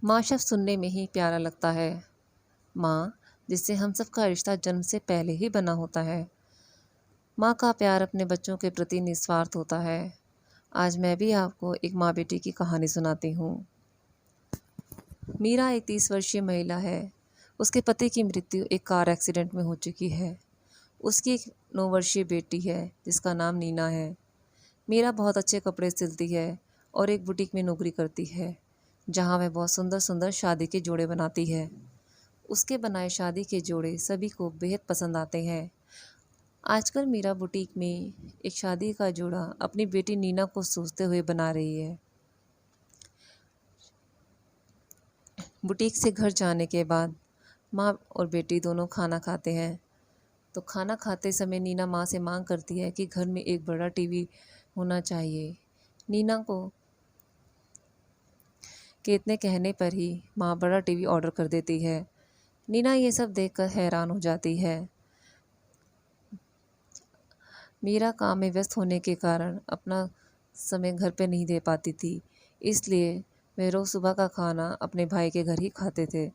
माँ शब्द सुनने में ही प्यारा लगता है। माँ, जिससे हम सबका रिश्ता जन्म से पहले ही बना होता है। माँ का प्यार अपने बच्चों के प्रति निस्वार्थ होता है। आज मैं भी आपको एक माँ बेटी की कहानी सुनाती हूँ। मीरा एक 30 वर्षीय महिला है। उसके पति की मृत्यु एक कार एक्सीडेंट में हो चुकी है। उसकी एक 9 वर्षीय बेटी है जिसका नाम नीना है। मीरा बहुत अच्छे कपड़े सिलती है और एक बुटीक में नौकरी करती है, जहाँ वह बहुत सुंदर सुंदर शादी के जोड़े बनाती है। उसके बनाए शादी के जोड़े सभी को बेहद पसंद आते हैं। आजकल मीरा बुटीक में एक शादी का जोड़ा अपनी बेटी नीना को सोचते हुए बना रही है। बुटीक से घर जाने के बाद माँ और बेटी दोनों खाना खाते हैं। तो खाना खाते समय नीना माँ से मांग करती है कि घर में एक बड़ा टीवी होना चाहिए। नीना को के इतने कहने पर ही माँ बड़ा टीवी ऑर्डर कर देती है। नीना ये सब देखकर हैरान हो जाती है। मीरा काम में व्यस्त होने के कारण अपना समय घर पे नहीं दे पाती थी, इसलिए वे रोज़ सुबह का खाना अपने भाई के घर ही खाते थे।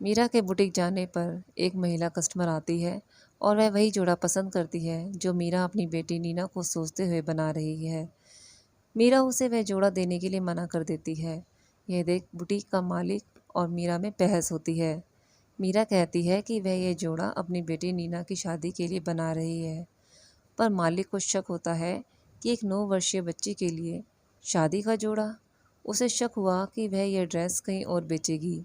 मीरा के बुटीक जाने पर एक महिला कस्टमर आती है और वह वही जोड़ा पसंद करती है जो मीरा अपनी बेटी नीना को सोचते हुए बना रही है। मीरा उसे वह जोड़ा देने के लिए मना कर देती है। यह देख बुटीक का मालिक और मीरा में बहस होती है। मीरा कहती है कि वह यह जोड़ा अपनी बेटी नीना की शादी के लिए बना रही है, पर मालिक को शक होता है कि एक 9 वर्षीय बच्ची के लिए शादी का जोड़ा। उसे शक हुआ कि वह यह ड्रेस कहीं और बेचेगी।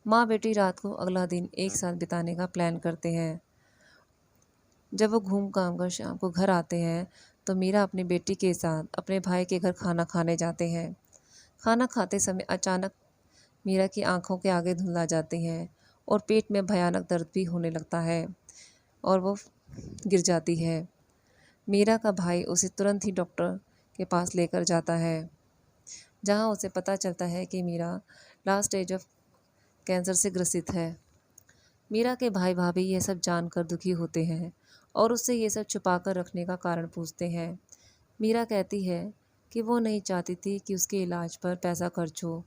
माँ बेटी रात को अगला दिन एक साथ बिताने का प्लान करते हैं। जब वो घूम घाम कर शाम को घर आते हैं तो मीरा अपनी बेटी के साथ अपने भाई के घर खाना खाने जाते हैं। खाना खाते समय अचानक मीरा की आंखों के आगे धुंधला जाती हैं और पेट में भयानक दर्द भी होने लगता है और वो गिर जाती है। मीरा का भाई उसे तुरंत ही डॉक्टर के पास लेकर जाता है, जहां उसे पता चलता है कि Meera last stage of cancer से ग्रसित है। मीरा के भाई भाभी यह सब जानकर दुखी होते हैं और उससे ये सब छुपा कर रखने का कारण पूछते हैं। मीरा कहती है कि वो नहीं चाहती थी कि उसके इलाज पर पैसा खर्च हो।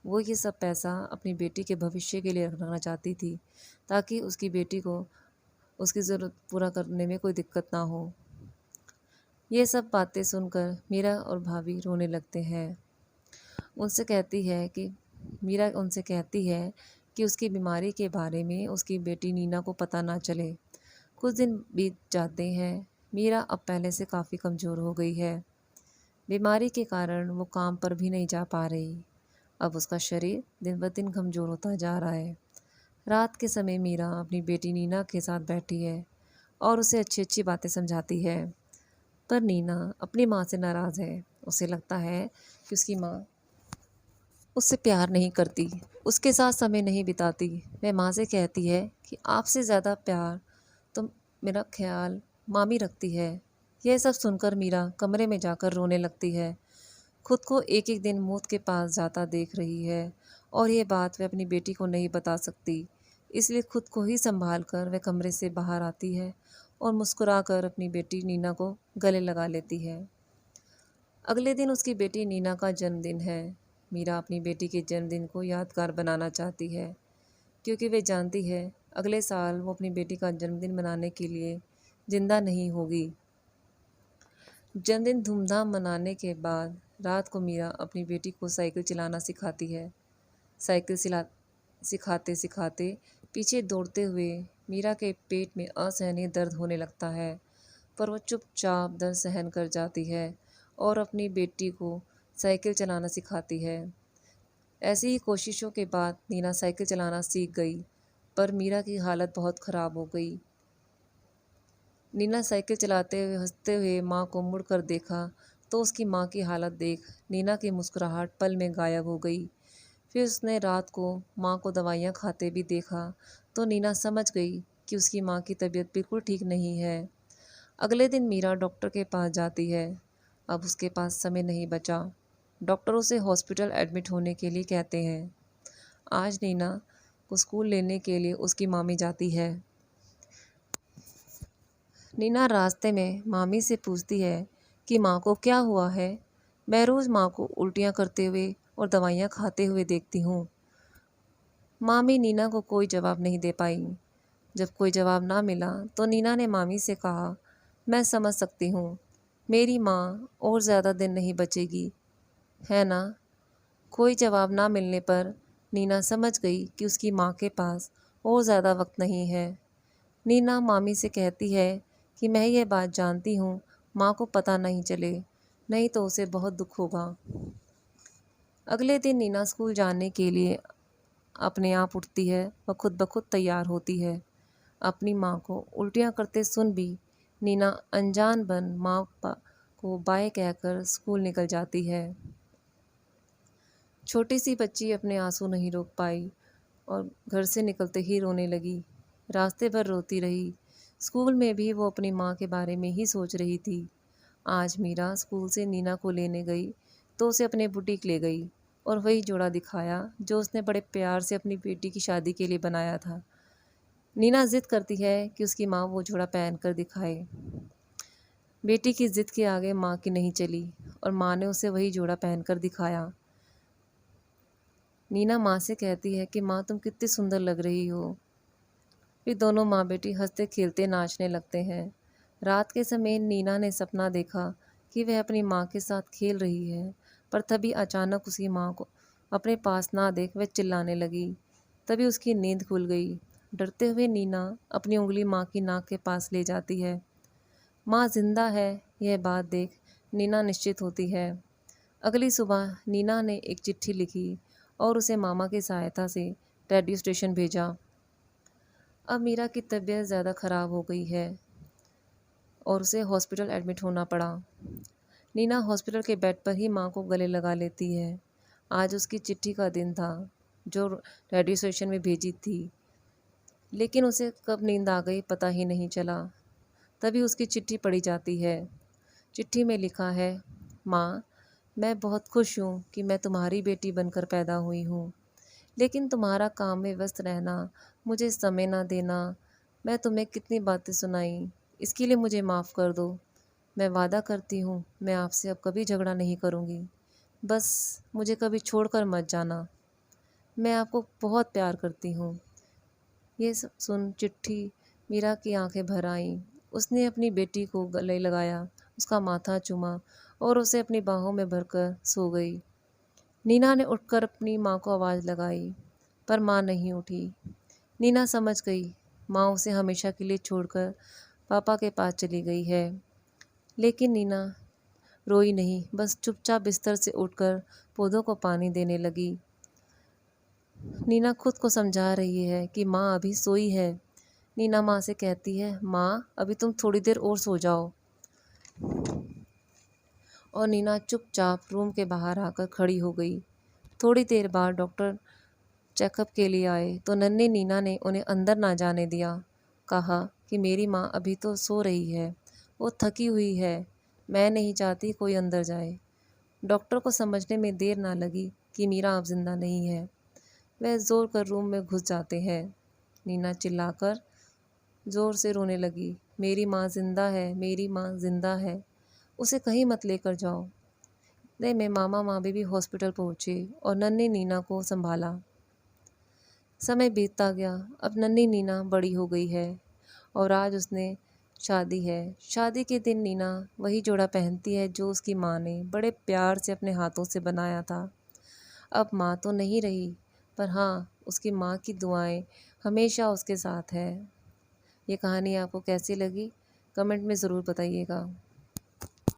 वो ये सब पैसा अपनी बेटी के भविष्य के लिए रखना चाहती थी, ताकि उसकी बेटी को उसकी ज़रूरत पूरा करने में कोई दिक्कत ना हो। ये सब बातें सुनकर मीरा और भाभी रोने लगते हैं। उनसे कहती है कि मीरा उनसे कहती है कि उसकी बीमारी के बारे में उसकी बेटी नीना को पता ना चले। कुछ दिन बीत जाते हैं। मीरा अब पहले से काफ़ी कमज़ोर हो गई है। बीमारी के कारण वो काम पर भी नहीं जा पा रही। अब उसका शरीर दिन ब दिन कमज़ोर होता जा रहा है। रात के समय मीरा अपनी बेटी नीना के साथ बैठी है और उसे अच्छी अच्छी बातें समझाती है, पर नीना अपनी माँ से नाराज़ है। उसे लगता है कि उसकी माँ उससे प्यार नहीं करती, उसके साथ समय नहीं बिताती। वह माँ से कहती है कि आपसे ज़्यादा प्यार तो मेरा ख्याल मामी रखती है। यह सब सुनकर मीरा कमरे में जाकर रोने लगती है। खुद को एक एक दिन मौत के पास जाता देख रही है और ये बात वह अपनी बेटी को नहीं बता सकती। इसलिए खुद को ही संभाल कर वह कमरे से बाहर आती है और मुस्कुरा कर अपनी बेटी नीना को गले लगा लेती है। अगले दिन उसकी बेटी नीना का जन्मदिन है। मीरा अपनी बेटी के जन्मदिन को यादगार बनाना चाहती है, क्योंकि वे जानती है अगले साल वो अपनी बेटी का जन्मदिन मनाने के लिए जिंदा नहीं होगी। जन्मदिन धूमधाम मनाने के बाद रात को मीरा अपनी बेटी को साइकिल चलाना सिखाती है। साइकिल सिखाते सिखाते पीछे दौड़ते हुए मीरा के पेट में असहनीय दर्द होने लगता है, पर वो चुपचाप दर्द सहन कर जाती है और अपनी बेटी को साइकिल चलाना सिखाती है। ऐसी ही कोशिशों के बाद नीना साइकिल चलाना सीख गई, पर मीरा की हालत बहुत ख़राब हो गई। नीना साइकिल चलाते हुए हंसते हुए माँ को मुड़ कर देखा तो उसकी माँ की हालत देख नीना की मुस्कुराहट पल में गायब हो गई। फिर उसने रात को माँ को दवाइयाँ खाते भी देखा तो नीना समझ गई कि उसकी माँ की तबीयत बिल्कुल ठीक नहीं है। अगले दिन मीरा डॉक्टर के पास जाती है। अब उसके पास समय नहीं बचा। डॉक्टर उसे हॉस्पिटल एडमिट होने के लिए कहते हैं। आज नीना को स्कूल लेने के लिए उसकी मामी जाती है। नीना रास्ते में मामी से पूछती है कि माँ को क्या हुआ है। मैं रोज़ माँ को उल्टियाँ करते हुए और दवाइयाँ खाते हुए देखती हूँ। मामी नीना को कोई जवाब नहीं दे पाई। जब कोई जवाब ना मिला तो नीना ने मामी से कहा, मैं समझ सकती हूँ, मेरी माँ और ज़्यादा दिन नहीं बचेगी, है ना। कोई जवाब ना मिलने पर नीना समझ गई कि उसकी माँ के पास और ज़्यादा वक्त नहीं है। नीना मामी से कहती है कि मैं ये बात जानती हूँ, माँ को पता नहीं चले, नहीं तो उसे बहुत दुख होगा। अगले दिन नीना स्कूल जाने के लिए अपने आप उठती है व खुद ब खुद तैयार होती है। अपनी माँ को उल्टियाँ करते सुन भी नीना अनजान बन को बाय कहकर स्कूल निकल जाती है। छोटी सी बच्ची अपने आंसू नहीं रोक पाई और घर से निकलते ही रोने लगी। रास्ते भर रोती रही। स्कूल में भी वो अपनी माँ के बारे में ही सोच रही थी। आज मीरा स्कूल से नीना को लेने गई तो उसे अपने बुटीक ले गई और वही जोड़ा दिखाया जो उसने बड़े प्यार से अपनी बेटी की शादी के लिए बनाया था। नीना जिद करती है कि उसकी माँ वो जोड़ा पहन कर दिखाए। बेटी की जिद के आगे माँ की नहीं चली और माँ ने उसे वही जोड़ा पहन कर दिखाया। नीना माँ से कहती है कि माँ तुम कितनी सुंदर लग रही हो। फिर दोनों माँ बेटी हंसते खेलते नाचने लगते हैं। रात के समय नीना ने सपना देखा कि वह अपनी माँ के साथ खेल रही है, पर तभी अचानक उसकी माँ को अपने पास ना देख वह चिल्लाने लगी। तभी उसकी नींद खुल गई। डरते हुए नीना अपनी उंगली माँ की नाक के पास ले जाती है। माँ जिंदा है, यह बात देख नीना निश्चित होती है। अगली सुबह नीना ने एक चिट्ठी लिखी और उसे मामा की सहायता से रेडियो स्टेशन भेजा। अब मीरा की तबीयत ज़्यादा ख़राब हो गई है और उसे हॉस्पिटल एडमिट होना पड़ा। नीना हॉस्पिटल के बेड पर ही माँ को गले लगा लेती है। आज उसकी चिट्ठी का दिन था जो रेडियो स्टेशन में भेजी थी, लेकिन उसे कब नींद आ गई पता ही नहीं चला। तभी उसकी चिट्ठी पढ़ी जाती है। चिट्ठी में लिखा है, माँ मैं बहुत खुश हूँ कि मैं तुम्हारी बेटी बनकर पैदा हुई हूँ, लेकिन तुम्हारा काम में व्यस्त रहना, मुझे समय ना देना, मैं तुम्हें कितनी बातें सुनाई, इसके लिए मुझे माफ़ कर दो। मैं वादा करती हूँ मैं आपसे अब कभी झगड़ा नहीं करूँगी। बस मुझे कभी छोड़कर मत जाना। मैं आपको बहुत प्यार करती हूँ। ये सब सुन चिट्ठी मीरा की आंखें भर आईं। उसने अपनी बेटी को गले लगाया, उसका माथा चूमा और उसे अपनी बाहों में भरकर सो गई। नीना ने उठकर अपनी माँ को आवाज़ लगाई, पर माँ नहीं उठी। नीना समझ गई माँ उसे हमेशा के लिए छोड़कर पापा के पास चली गई है। लेकिन नीना रोई नहीं, बस चुपचाप बिस्तर से उठकर पौधों को पानी देने लगी। नीना खुद को समझा रही है कि माँ अभी सोई है। नीना माँ से कहती है, माँ अभी तुम थोड़ी देर और सो जाओ। और नीना चुपचाप रूम के बाहर आकर खड़ी हो गई। थोड़ी देर बाद डॉक्टर चेकअप के लिए आए तो नन्ही नीना ने उन्हें अंदर ना जाने दिया। कहा कि मेरी माँ अभी तो सो रही है, वो थकी हुई है, मैं नहीं चाहती कोई अंदर जाए। डॉक्टर को समझने में देर ना लगी कि मीरा अब जिंदा नहीं है। वह जोर कर रूम में घुस जाते हैं। नीना चिल्लाकर जोर से रोने लगी, मेरी माँ जिंदा है, मेरी माँ जिंदा है, उसे कहीं मत लेकर जाओ। इतने में मामा मामी भी हॉस्पिटल पहुँचे और नन्ही नीना को संभाला। समय बीतता गया। अब नन्ही नीना बड़ी हो गई है और आज उसने शादी है। शादी के दिन नीना वही जोड़ा पहनती है जो उसकी माँ ने बड़े प्यार से अपने हाथों से बनाया था। अब माँ तो नहीं रही, पर हाँ उसकी माँ की दुआएं हमेशा उसके साथ है। ये कहानी आपको कैसी लगी कमेंट में ज़रूर बताइएगा।